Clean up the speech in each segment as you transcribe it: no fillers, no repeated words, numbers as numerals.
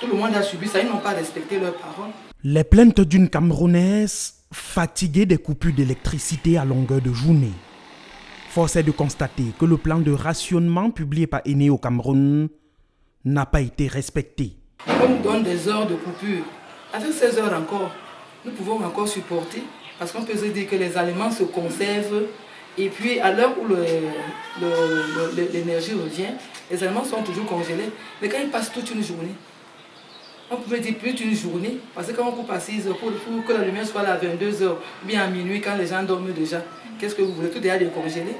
Tout le monde a subi ça, ils n'ont pas respecté leurs paroles. Les plaintes d'une Camerounaise fatiguée des coupures d'électricité à longueur de journée. Force est de constater que le plan de rationnement publié par Eni au Cameroun n'a pas été respecté. On nous donne des heures de coupure. Avec ces heures encore, nous pouvons encore supporter parce qu'on peut se dire que les aliments se conservent et puis à l'heure où l'énergie revient, les aliments sont toujours congelés. Mais quand ils passent toute une journée, on peut dire plus d'une journée, parce que quand on coupe à 6 heures, pour que la lumière soit là à 22 heures, ou bien à minuit quand les gens dorment déjà, qu'est-ce que vous voulez? Tout est à décongeler.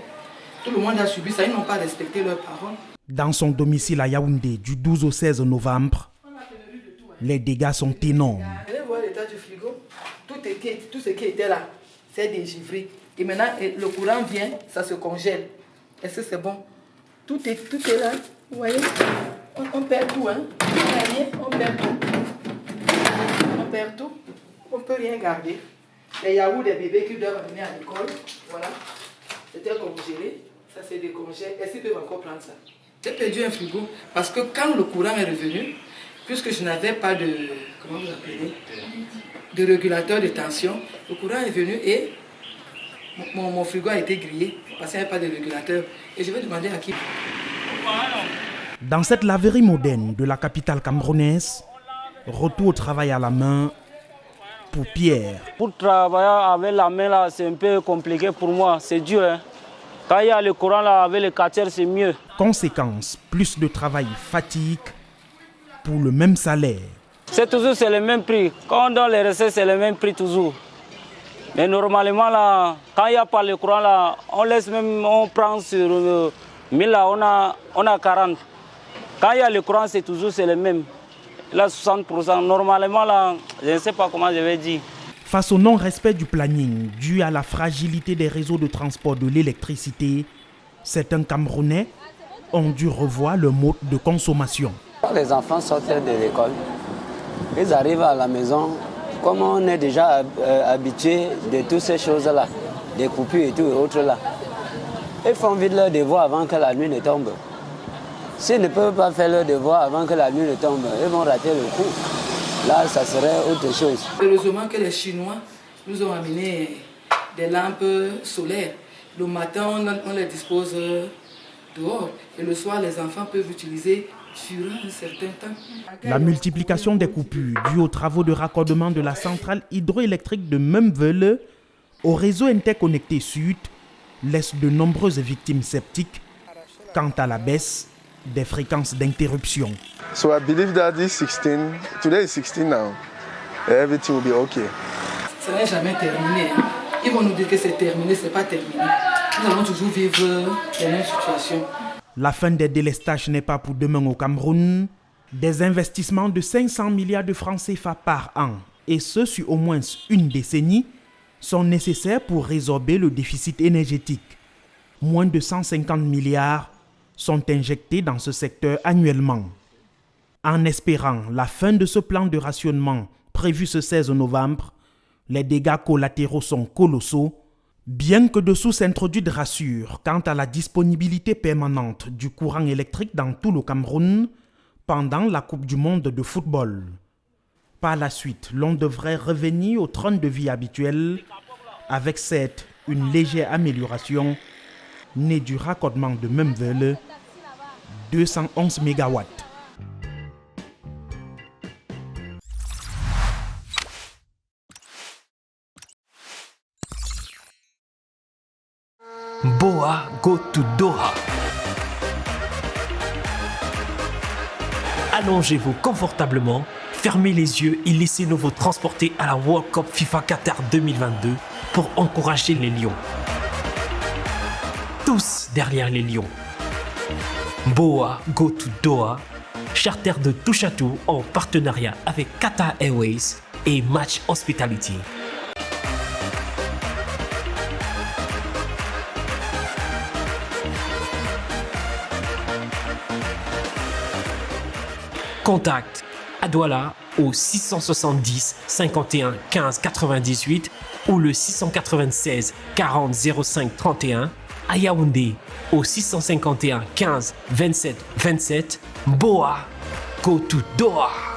Tout le monde a subi ça, ils n'ont pas respecté leurs paroles. Dans son domicile à Yaoundé, du 12 au 16 novembre, les dégâts sont énormes. Allez voir l'état du frigo. Tout ce qui était là, c'est dégivré. Et maintenant, le courant vient, ça se congèle. Est-ce que c'est bon? Tout est là. Vous voyez? On perd tout, hein? On perd tout. On perd tout. On ne peut rien garder. Les yaourts des bébés qui doivent amener à l'école, voilà. C'était congelé. Ça s'est décongèle. Est-ce qu'ils peuvent encore prendre ça? J'ai perdu un frigo parce que quand le courant est revenu, puisque je n'avais pas de, comment vous appelez, de régulateur de tension, le courant est venu et mon frigo a été grillé parce qu'il n'y avait pas de régulateur. Et je vais demander à qui. Dans cette laverie moderne de la capitale camerounaise, retour au travail à la main pour Pierre. Pour travailler avec la main, là, c'est un peu compliqué pour moi, c'est dur. Hein? Quand il y a le courant là, avec les quartiers, c'est mieux. Conséquence, plus de travail fatigue pour le même salaire. C'est toujours le même prix. Quand on donne les recettes, c'est le même prix toujours. Mais normalement, là, quand il n'y a pas le courant, là, on prend sur 1000, là, on a 40. Quand il y a le courant, c'est toujours le même. Là, 60%. Normalement, là, je ne sais pas comment je vais dire. Face au non-respect du planning dû à la fragilité des réseaux de transport de l'électricité, certains Camerounais ont dû revoir le mode de consommation. Quand les enfants sortent de l'école, ils arrivent à la maison, comme on est déjà habitué de toutes ces choses-là, des coupures et tout et autres là, ils font vite leur devoir avant que la nuit ne tombe. S'ils ne peuvent pas faire leur devoir avant que la nuit ne tombe, ils vont rater le coup. Là, ça serait autre chose. Heureusement que les Chinois nous ont amené des lampes solaires. Le matin, on les dispose dehors. Et le soir, les enfants peuvent utiliser sur un certain temps. La multiplication des coupures dues aux travaux de raccordement de la centrale hydroélectrique de Memvele au réseau interconnecté Sud laisse de nombreuses victimes sceptiques quant à la baisse des fréquences d'interruption. So I believe that today is 16 now. Everything will be okay. Ça n'est jamais terminé. Ils vont nous dire que c'est terminé, c'est pas terminé. Nous allons toujours vivre les mêmes situations. La fin des délestages n'est pas pour demain au Cameroun. Des investissements de 500 milliards de francs CFA par an, et ce sur au moins une décennie, sont nécessaires pour résorber le déficit énergétique. Moins de 150 milliards sont injectés dans ce secteur annuellement. En espérant la fin de ce plan de rationnement prévu ce 16 novembre, les dégâts collatéraux sont colossaux, bien que de sources introduites rassurent quant à la disponibilité permanente du courant électrique dans tout le Cameroun pendant la Coupe du monde de football. Par la suite, l'on devrait revenir au train de vie habituel avec certes une légère amélioration née du raccordement de Memvele, 211 MW. Boa go to Doha. Allongez-vous confortablement, fermez les yeux et laissez-nous vous transporter à la World Cup FIFA Qatar 2022 pour encourager les Lions. Tous derrière les Lions. Boa go to Doha, charter de touche à tout en partenariat avec Qatar Airways et Match Hospitality. Contact à Douala au 670 51 15 98 ou le 696 40 05 31, à Yaoundé au 651 15 27 27. Boa, go to Doha.